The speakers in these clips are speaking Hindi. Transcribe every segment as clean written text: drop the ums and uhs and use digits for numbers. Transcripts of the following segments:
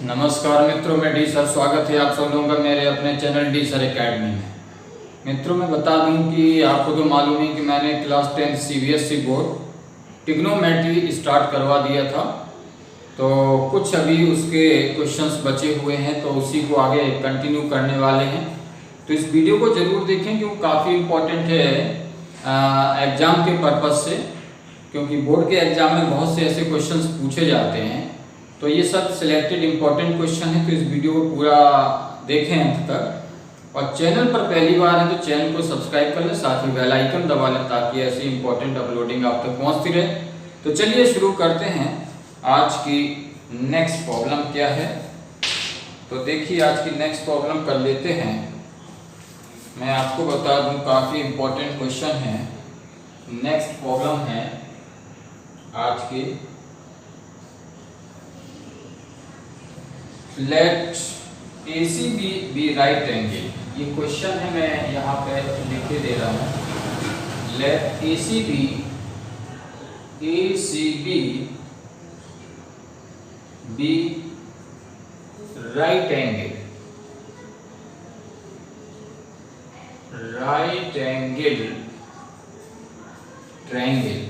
नमस्कार मित्रों, मैं डी सर स्वागत है आप सब लोगों का मेरे अपने चैनल डी सर एकेडमी में। मित्रों मैं बता दूं कि आपको तो मालूम है कि मैंने class 10 CBSE board trigonometry start करवा दिया था, तो कुछ अभी उसके क्वेश्चंस बचे हुए हैं, तो उसी को आगे कंटिन्यू करने वाले हैं। तो इस वीडियो को ज़रूर देखें क्योंकि काफ़ी इम्पोर्टेंट है एग्ज़ाम के पर्पज़ से, क्योंकि बोर्ड के एग्ज़ाम में बहुत से ऐसे क्वेश्चंस पूछे जाते हैं। तो ये सब सिलेक्टेड इम्पोर्टेंट क्वेश्चन है, तो इस वीडियो को पूरा देखें अंत तक। और चैनल पर पहली बार है तो चैनल को सब्सक्राइब कर लें, साथ ही बेल आइकन दबा लें ताकि ऐसी इम्पोर्टेंट अपलोडिंग आप तक पहुंचती रहे। तो चलिए शुरू करते हैं। आज की नेक्स्ट प्रॉब्लम क्या है, तो देखिए आज की नेक्स्ट प्रॉब्लम कर लेते हैं। मैं आपको बता दूं काफ़ी इम्पोर्टेंट क्वेश्चन है। नेक्स्ट प्रॉब्लम है आज की, let AC be right angle। ये क्वेश्चन है, मैं यहाँ पे लिख के दे रहा हूँ। Let AC be right angle triangle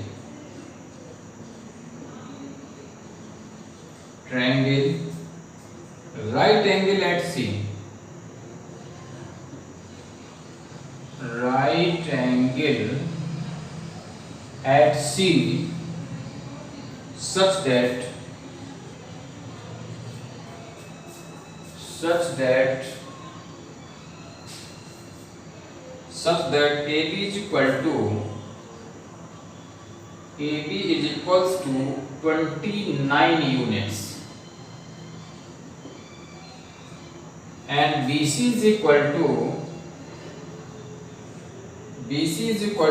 right angle at C, right angle at C such that AB is equals to 29 units and BC is equal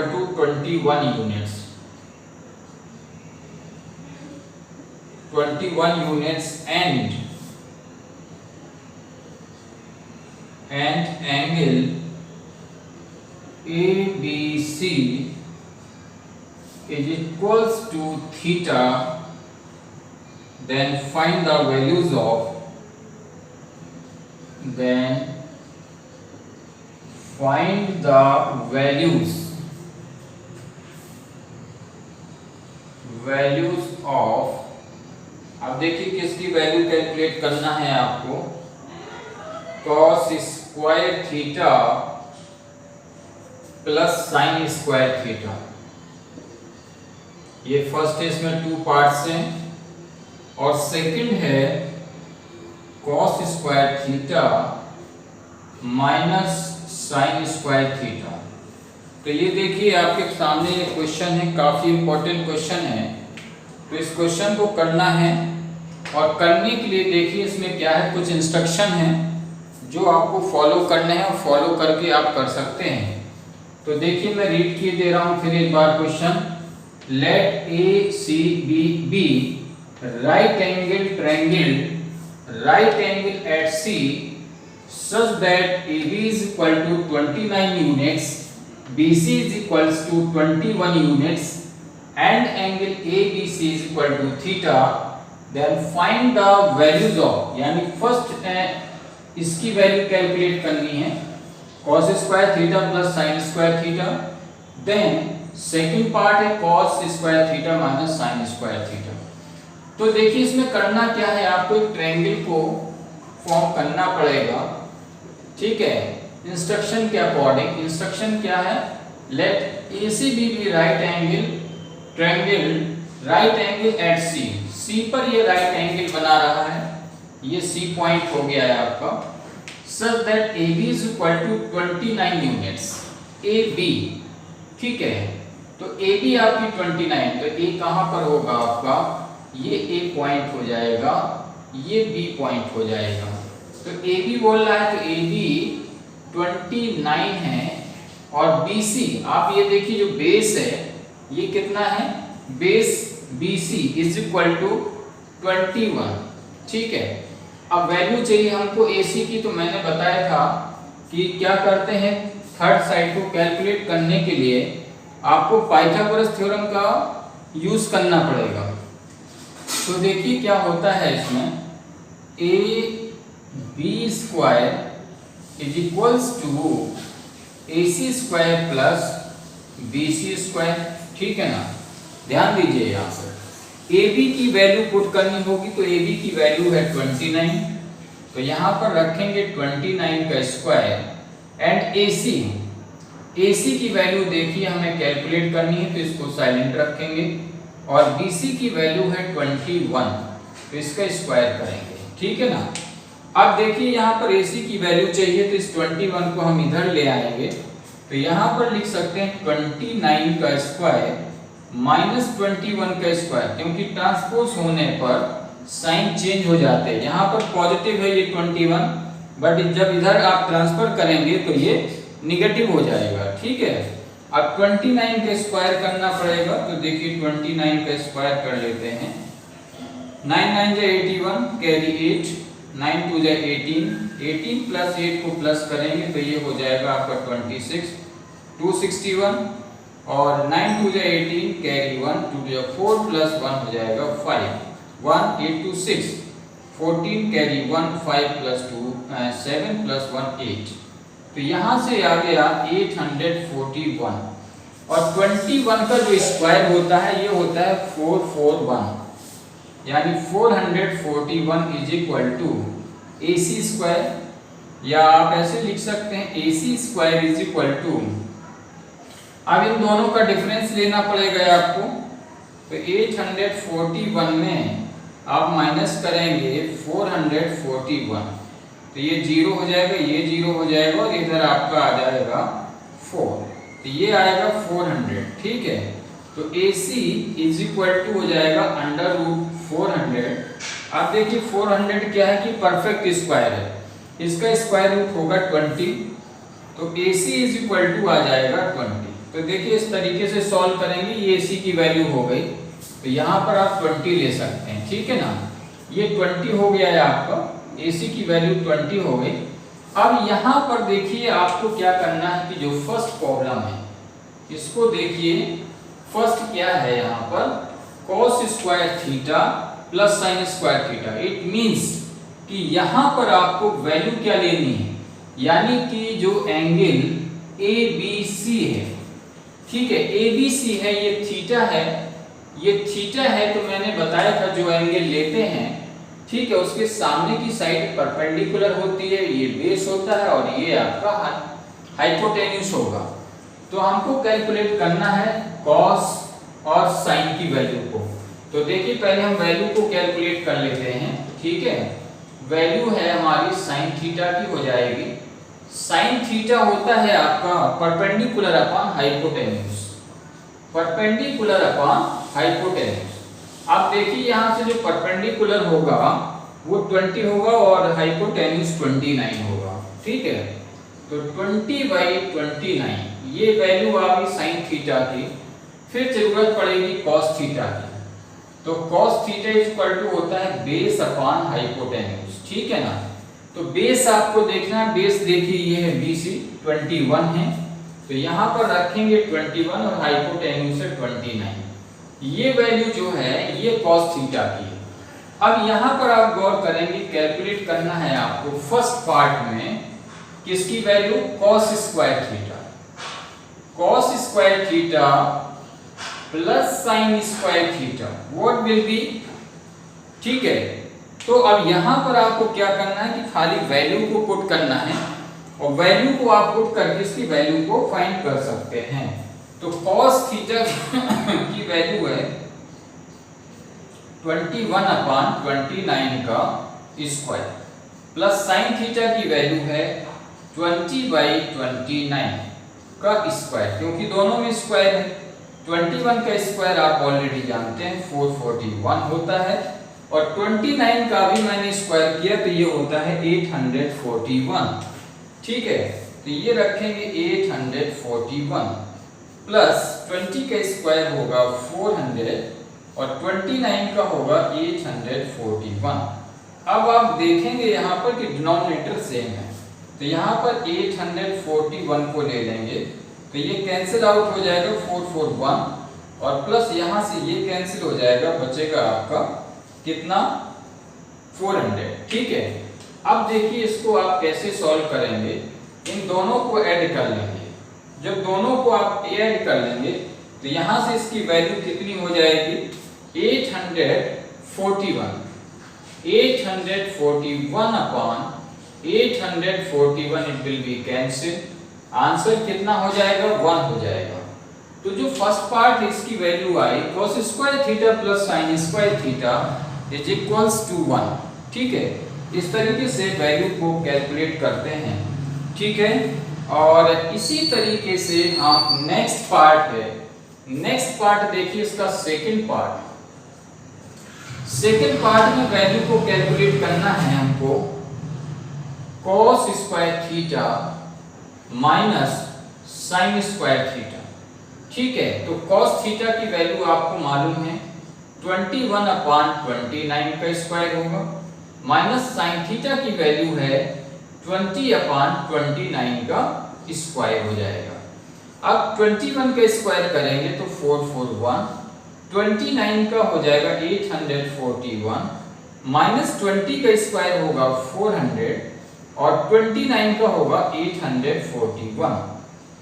to 21 units, 21 units and angle ABC is equals to theta, then find the values of अब देखिए किसकी वैल्यू कैलकुलेट करना है आपको। cos square theta plus sine square theta. ये फर्स्ट है, इसमें 2 पार्ट्स हैं, और सेकंड है cos square theta minus sine square theta. तो ये देखिए आपके सामने ये क्वेश्चन है, काफी इंपॉर्टेंट क्वेश्चन है। तो इस क्वेश्चन को करना है, और करने के लिए देखिए इसमें क्या है, कुछ इंस्ट्रक्शन है जो आपको फॉलो करने हैं और फॉलो करके आप कर सकते हैं। तो देखिए मैं रीड किए दे रहा हूं फिर एक बार question. Let ACB be right angle at C such that AB is equal to 29 units, BC is equals to 21 units and angle ABC is equal to theta, then find the values of, यानी फर्स्ट इसकी वैल्यू कैलकुलेट करनी है, cos square theta plus sine square theta. Then second part है cos square theta minus sine square theta. तो देखिए इसमें करना क्या है, आपको एक ट्रायंगल को फॉर्म करना पड़ेगा, ठीक है, इंस्ट्रक्शन के अकॉर्डिंग। इंस्ट्रक्शन क्या है, late ACB be right angle triangle right angle at C पर ये राइट एंगल बना रहा है, ये C पॉइंट हो गया है आपका। such that AB is equal to 29 units, AB, ठीक है। तो AB आपकी 29, तो A कहाँ पर होगा आपका, ये A पॉइंट हो जाएगा, ये B पॉइंट हो जाएगा। तो AB बोल रहा है, तो AB 29 है, और BC आप ये देखिए जो बेस है ये कितना है, base BC is equal to 21, ठीक है। अब वैल्यू चाहिए हमको AC की, तो मैंने बताया था कि क्या करते हैं, थर्ड साइड को कैलकुलेट करने के लिए आपको पाइथागोरस थ्योरम का यूज करना पड़ेगा। तो देखिए क्या होता है इसमें, A B square is equals to A C square plus B C square. ठीक है ना, ध्यान दीजिए यहाँ पर ए बी की वैल्यू पुट करनी होगी, तो ए बी की वैल्यू है 29, तो यहाँ पर रखेंगे 29 का स्क्वायर एंड ए सी की वैल्यू देखिए हमें कैलकुलेट करनी है, तो इसको साइलेंट रखेंगे, और बी सी की वैल्यू है 21, तो इसका स्क्वायर करेंगे। ठीक है ना, अब देखिए यहाँ पर ए सी की वैल्यू चाहिए, तो इस 21 को हम इधर ले आएंगे, तो यहाँ पर लिख सकते हैं 29 का स्क्वायर माइनस 21 का स्क्वायर, क्योंकि ट्रांसपोज होने पर साइन चेंज हो जाते हैं। यहाँ पर पॉजिटिव है ये 21, बट जब इधर आप ट्रांसफर करेंगे तो ये निगेटिव हो जाएगा। ठीक है, अब 29 का स्क्वायर करना पड़ेगा, तो देखिए 29 का स्क्वायर कर लेते हैं। 9 9 जा 81, कैरी 8, 9 2 जा 18, 18 प्लस 8 को प्लस करेंगे तो ये हो जाएगा आपका 26, 261, और 9 2 जा 18, कैरी 1, 2 जा 4 प्लस 1 हो जाएगा 5, 1 8 2 6, 14 कैरी 1, 5 प्लस 2 7 प्लस 1 8, तो यहाँ से आ गया 841, और 21 का जो स्क्वायर होता है ये होता है 441, यानी 441 is equal to A C square, या आप ऐसे लिख सकते हैं A C square is equal to, अब इन दोनों का डिफरेंस लेना पड़ेगा आपको, तो 841 में आप माइनस करेंगे 441, तो ये 0 हो जाएगा, ये 0 हो जाएगा, और इधर आपका आ जाएगा 4, तो ये आएगा 400। ठीक है, तो ए सी इज इक्वल टू हो जाएगा अंडर रूट 400। अब देखिए 400 क्या है कि परफेक्ट स्क्वायर है, इसका स्क्वायर रूट होगा 20, तो ए सी इज इक्वल टू आ जाएगा 20। तो देखिए इस तरीके से सॉल्व करेंगे, ये ए सी की वैल्यू हो गई, तो यहाँ पर आप 20 ले सकते हैं। ठीक है ना, ये 20 हो गया है आपका, ए सी की वैल्यू 20 हो गई। अब यहाँ पर देखिए आपको क्या करना है कि जो फर्स्ट प्रॉब्लम है इसको देखिए, फर्स्ट क्या है यहाँ पर cos square theta plus sine square theta, it means कि यहाँ पर आपको वैल्यू क्या लेनी है, यानी कि जो एंगल ए बी सी है, ठीक है, ए बी सी है, ये थीटा है, ये थीटा है, तो मैंने बताया था जो एंगल लेते हैं, ठीक है, उसके सामने की साइड परपेंडिकुलर होती है, ये बेस होता है, और ये आपका हाइपोटेन्यूस होगा। तो हमको कैलकुलेट करना है कॉस और साइन की वैल्यू को, तो देखिए पहले हम वैल्यू को कैलकुलेट कर लेते हैं। ठीक है, वैल्यू है हमारी साइन थीटा की हो जाएगी, साइन थीटा होता है आपका perpendicular upon hypotenuse, perpendicular upon hypotenuse. अब देखिए यहाँ से जो परपेंडिकुलर होगा वो 20 होगा और हाइपोटेन्यूस 29 होगा। ठीक है, तो 20/29 ये वैल्यू आ गई साइन थीटा की। फिर जरूरत पड़ेगी कॉस थीटा की, तो cos theta is equal to होता है बेस अपॉन हाइपोटेन्यूस। ठीक है ना, तो बेस आपको देखना है, बेस देखिए ये है BC 21 है, तो यहाँ पर रखेंगे 21 और हाइपोटेन्यूस है 29, ये वैल्यू जो है ये cos थीटा की है। अब यहाँ पर आप गौर करेंगे, कैलकुलेट करना है आपको फर्स्ट पार्ट में किसकी value, cos square theta, cos square theta plus sine square theta, what will be. ठीक है, तो अब यहाँ पर आपको क्या करना है कि खाली वैल्यू को पुट करना है, और वैल्यू को आप पुट करके इसकी वैल्यू को फाइंड कर सकते हैं। तो cos थीटा की वैल्यू है 21/29 का स्क्वायर, प्लस साइन थीटा की वैल्यू है 20/29 का स्क्वायर, क्योंकि दोनों में स्क्वायर है। 21 का स्क्वायर आप ऑलरेडी जानते हैं 441 होता है, और 29 का भी मैंने स्क्वायर किया तो ये होता है 841। ठीक है, तो ये रखेंगे 841 प्लस 20 का स्क्वायर होगा 400 और 29 का होगा 841। अब आप देखेंगे यहाँ पर कि डिनोमिनेटर सेम है, तो यहाँ पर 841 को ले लेंगे तो ये कैंसिल आउट हो जाएगा 441, और प्लस यहाँ से ये कैंसिल हो जाएगा, बचेगा आपका कितना 400। ठीक है, अब देखिए इसको आप कैसे सॉल्व करेंगे। इन दोनों को ऐड कर लेंगे। जब दोनों को आप ऐड कर लेंगे तो यहां से इसकी वैल्यू कितनी हो जाएगी, 841 upon 841 it will be cancel. Answer कितना हो जाएगा, 1 हो जाएगा। तो जो फर्स्ट पार्ट है इसकी वैल्यू आई cos square theta plus sin square theta is equals to 1। ठीक है, इस तरीके से वैल्यू को कैलकुलेट करते हैं। ठीक है, और इसी तरीके से हम नेक्स्ट पार्ट है, नेक्स्ट पार्ट देखिए इसका सेकंड पार्ट। सेकंड पार्ट में वैल्यू को कैलकुलेट करना है हमको cos square theta minus sin square theta. ठीक है, तो cos थीटा की वैल्यू आपको मालूम है 21 अपॉन 29 का स्क्वायर होगा, माइनस sin थीटा की वैल्यू है 20 अपॉन 29 का स्क्वायर हो जाएगा। अब 21 का स्क्वायर करेंगे तो 441, 29 का हो जाएगा 841, माइनस 20 का स्क्वायर होगा 400 और 29 का होगा 841।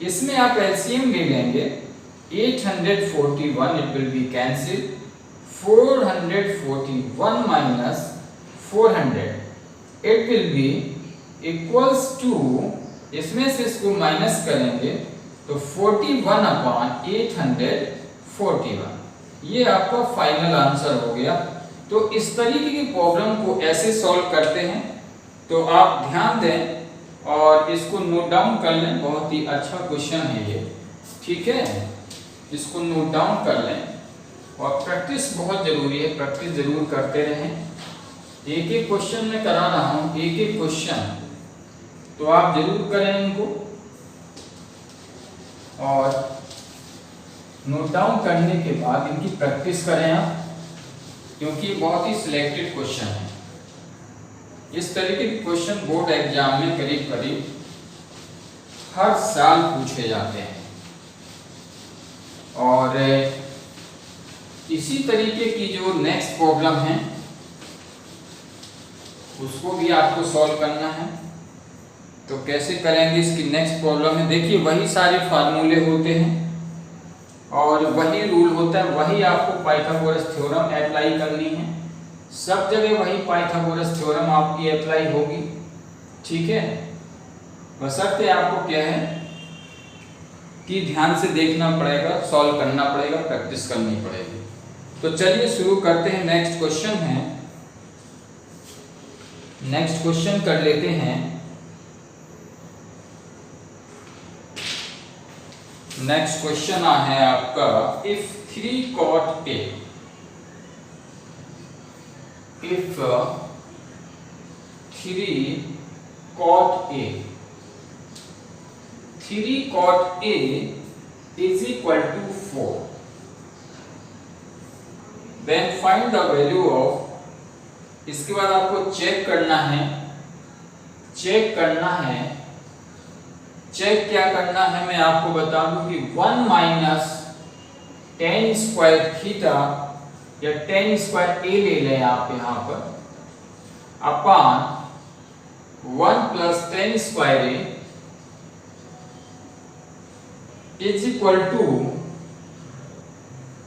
इसमें आप एलसीएम ले लेंगे, 841 it will be cancel, 441 minus 400 it will be equals to, इसमें से इसको माइनस करेंगे तो 41 अपॉन 841। ये आपका फाइनल आंसर हो गया। तो इस तरीके की प्रॉब्लम को ऐसे सॉल्व करते हैं। तो आप ध्यान दें और इसको नोट डाउन कर लें, बहुत ही अच्छा क्वेश्चन है ये। ठीक है, इसको नोट डाउन कर लें और प्रैक्टिस बहुत जरूरी है, प्रैक्टिस जरूर करते रहें। एक एक क्वेश्चन में करा रहा हूं, एक एक क्वेश्चन, तो आप जरूर करें इनको और नोट डाउन करने के बाद इनकी प्रैक्टिस करें आप, क्योंकि बहुत ही सिलेक्टेड क्वेश्चन है। इस तरीके के क्वेश्चन बोर्ड एग्जाम में करीब करीब हर साल पूछे जाते हैं और इसी तरीके की जो नेक्स्ट प्रॉब्लम है उसको भी आपको सॉल्व करना है। तो कैसे करेंगे इसकी नेक्स्ट प्रॉब्लम में, देखिए वही सारे फार्मूले होते हैं और वही रूल होता है, वही आपको पाइथागोरस थ्योरम अप्लाई करनी है। सब जगह वही पाइथागोरस थ्योरम आपकी अप्लाई होगी। ठीक है, बशर्ते आपको क्या है कि ध्यान से देखना पड़ेगा, सॉल्व करना पड़ेगा, प्रैक्टिस करनी पड़ेगी। तो चलिए शुरू करते हैं। नेक्स्ट क्वेश्चन है, नेक्स्ट क्वेश्चन कर लेते हैं। नेक्स्ट क्वेश्चन है आपका, if 3 cot A, if 3 cot A, 3 cot A is equal to 4, then find the value of, इसके बाद आपको चेक करना है, चेक करना है, चेक क्या करना है मैं आपको बता दूं कि 1 माइनस tan स्क्वायर थीटा या tan स्क्वायर A ले लें आप यहाँ पर, upon 1 plus tan square A is equal to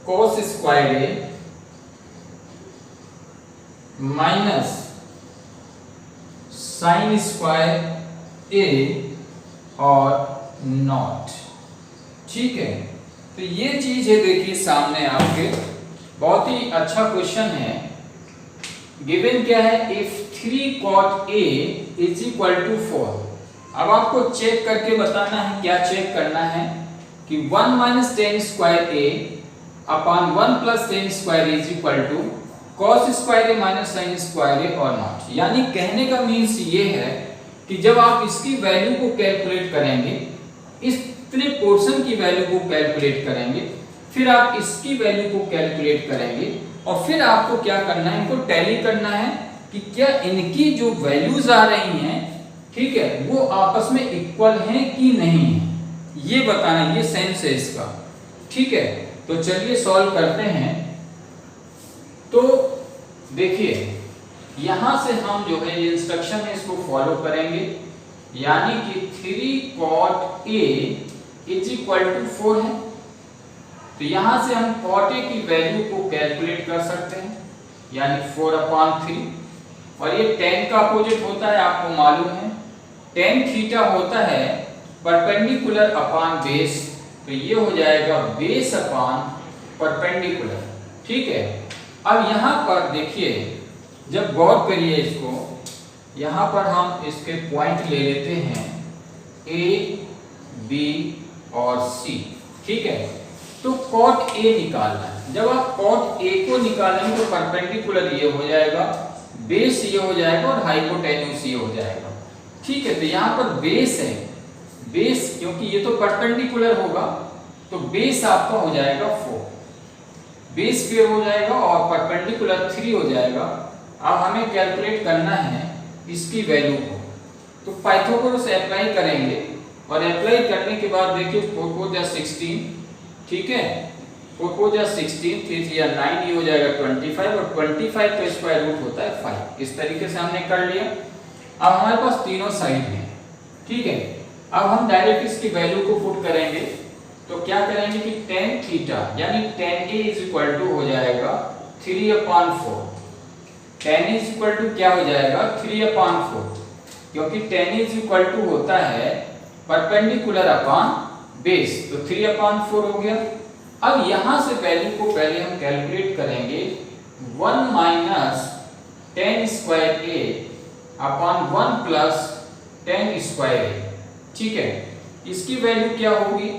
cos square A minus sin square A और नॉट। ठीक है, तो ये चीज है, देखिए सामने आपके, बहुत ही अच्छा क्वेश्चन है। गिवन क्या है, if 3 cot A is equal to 4। अब आपको चेक करके बताना है, क्या चेक करना है कि 1 minus tan square A upon 1 plus tan square is equal to cos square A minus sin square A और नॉट। यानी कहने का मीन्स ये है कि जब आप इसकी वैल्यू को कैलकुलेट करेंगे, इतने पोर्शन की वैल्यू को कैलकुलेट करेंगे, फिर आप इसकी वैल्यू को कैलकुलेट करेंगे और फिर आपको क्या करना है, इनको टैली करना है कि क्या इनकी जो वैल्यूज आ रही हैं, ठीक है, वो आपस में इक्वल हैं कि नहीं है, ये बताना, ये सेंस है इसका। ठीक है, तो चलिए सॉल्व करते हैं। तो देखिए यहाँ से हम जो है ये इंस्ट्रक्शन है इसको फॉलो करेंगे, यानी कि 3 cot A is equal to 4 है। तो यहाँ से हम cot A की वैल्यू को कैलकुलेट कर सकते हैं, यानी 4/3। और ये tan का अपोजिट होता है, आपको मालूम है tan थीटा होता है परपेंडिकुलर अपॉन बेस, तो ये हो जाएगा बेस अपॉन परपेंडिकुलर। ठीक है, अब यहाँ पर देखिए, जब गौर करिए इसको, यहाँ पर हम इसके पॉइंट ले लेते हैं A, B और C। ठीक है, तो cot A निकालना है। जब आप cot A को निकालेंगे तो परपेंडिकुलर ये हो जाएगा, बेस ये हो जाएगा और हाइपोटेन्यूज ये हो जाएगा। ठीक है, तो यहाँ पर बेस है, बेस क्योंकि ये तो परपेंडिकुलर होगा तो बेस आपका हो जाएगा 4, बेस स्क्वायर हो जाएगा और परपेंडिकुलर 3 हो जाएगा। अब हमें कैलकुलेट करना है इसकी वैल्यू को, तो पाइथागोरस अप्लाई करेंगे और अप्लाई करने के बाद देखिए 4 4 जा 16। ठीक है, 4 4 जा 16, 3 3 या 9, ये हो जाएगा 25 और 25 का स्क्वायर रूट होता है 5। इस तरीके से हमने कर लिया। अब हमारे पास तीनों साइड हैं। ठीक है, अब हम डायरेक्ट इसकी वैल्यू को पुट करेंगे, तो क्या करेंगे कि tan थीटा यानी tan A is equal to हो जाएगा 3/4। tan A is equal to क्या हो जाएगा 3/4, क्योंकि tan A is equal to होता है परपेंडिकुलर अपॉन बेस, तो 3/4 हो गया। अब यहां से वैल्यू को पहले हम कैलकुलेट करेंगे, 1 minus tan square A upon 1 plus tan square A। ठीक है, इसकी वैल्यू क्या होगी,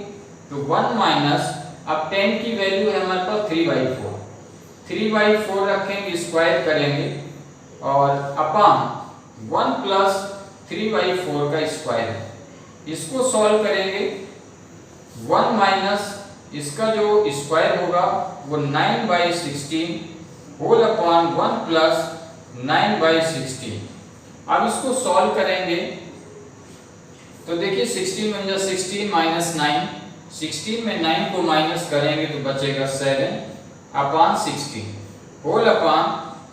तो 1 माइनस, अब tan की वैल्यू है हमारे पास 3/4, 3/4 रखेंगे, स्क्वायर करेंगे और अपॉन 1 प्लस 3/4 का स्क्वायर, इसको सॉल्व करेंगे। 1 माइनस इसका जो स्क्वायर होगा वो 9/16 होल अपॉन 1 प्लस 9/16। अब इसको सॉल्व करेंगे तो देखिए 16 में 16 माइनस 9, 16 में 9 को माइनस करेंगे तो बचेगा 7/16 होल अपॉन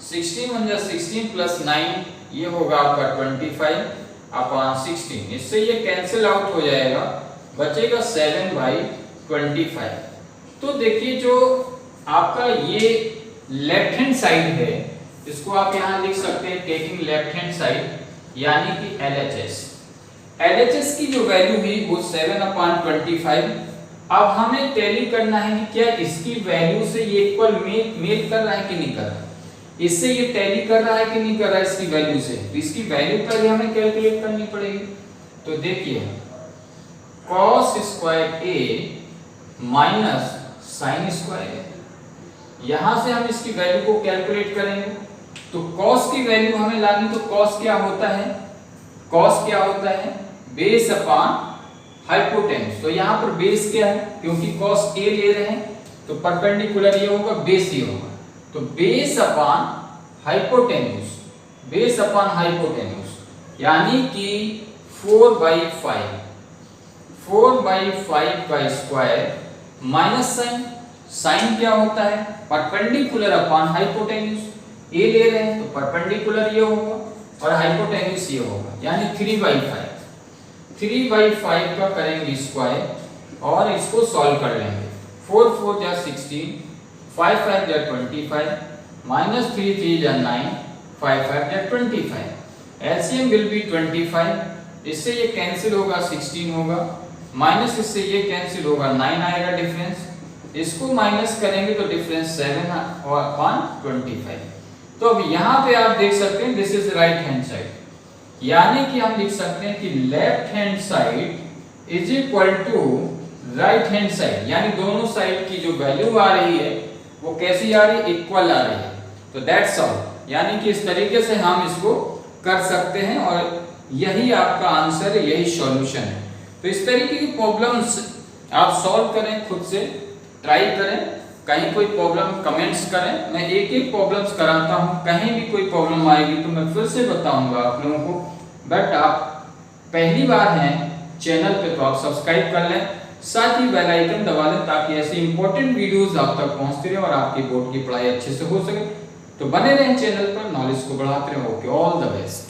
16 में 16 प्लस 9, ये होगा आपका 25/16। इससे ये कैंसिल आउट हो जाएगा, बचेगा 7/25। तो देखिए जो आपका ये लेफ्ट हैंड साइड है, इसको आप यहाँ लिख सकते हैं टेकिंग लेफ्ट हैंड साइड, यानी कि LHS। LHS की जो वैल्यू हुई वो 7/25। अब हमें टैली करना है कि क्या इसकी वैल्यू से ये इक्वल मेल कर रहा है कि नहीं कर रहा, इससे ये टैली कर रहा है कि नहीं कर रहा है इसकी वैल्यू से, तो इसकी वैल्यू पहले हमें कैलकुलेट करनी पड़ेगी। तो देखिए cos square A minus sine square A, यहां से हम इसकी वैल्यू को कैलकुलेट करेंगे। तो cos की वैल्यू हमें लानी, तो cos क्या होता है, cos क्या होता है बेस अपॉन हाइपोटेन्यूज। तो यहाँ पर बेस क्या है, क्योंकि cos A ले रहे हैं तो परपेंडिकुलर ये होगा, बेस ये होगा, तो base upon hypotenuse, base upon hypotenuse, यानी कि 4/5, 4/5 का स्क्वायर माइनस साइन, साइन क्या होता है परपेंडिकुलर अपॉन हाइपोटेन्यूज, ए ले रहे हैं तो परपेंडिकुलर ये होगा और हाइपोटेन्यूज ये होगा, यानी 3/5, 3/5 का करेंगे स्क्वायर और इसको सॉल्व कर लेंगे। 4 4 जा 16, 5 5 जा 25, माइनस 3 3 जा 9, 5 5 जा 25, एलसीएम विल बी 25। इससे ये कैंसिल होगा, 16 होगा, माइनस इससे ये कैंसिल होगा, 9 आएगा डिफरेंस, इसको माइनस करेंगे तो डिफरेंस 7/25। तो अब यहाँ पे आप देख सकते हैं this is right hand side, यानी कि हम लिख सकते हैं कि left hand side is equal to right hand side, यानी दोनों साइड की जो वैल्यू आ रही है वो कैसी आ रही है, इक्वल आ रही है। तो दैट्स ऑल, यानी कि इस तरीके से हम इसको कर सकते हैं और यही आपका आंसर है, यही सॉल्यूशन है। तो इस तरीके की प्रॉब्लम्स आप सॉल्व करें, खुद से ट्राई करें, कहीं कोई प्रॉब्लम कमेंट्स करें, मैं एक एक प्रॉब्लम्स कराता हूं, कहीं भी कोई प्रॉब्लम आएगी तो मैं फिर से बताऊंगा आप लोगों को। बट आप पहली बार हैं चैनल पे तो आप सब्सक्राइब कर लें, साथ ही बेल आइकन दबा लें ताकि ऐसी इंपॉर्टेंट वीडियोस आप तक पहुंचती रहे और आपकी बोर्ड की पढ़ाई अच्छे से हो सके। तो बने रहें चैनल पर, नॉलेज को बढ़ाते रहो। Okay, all the best.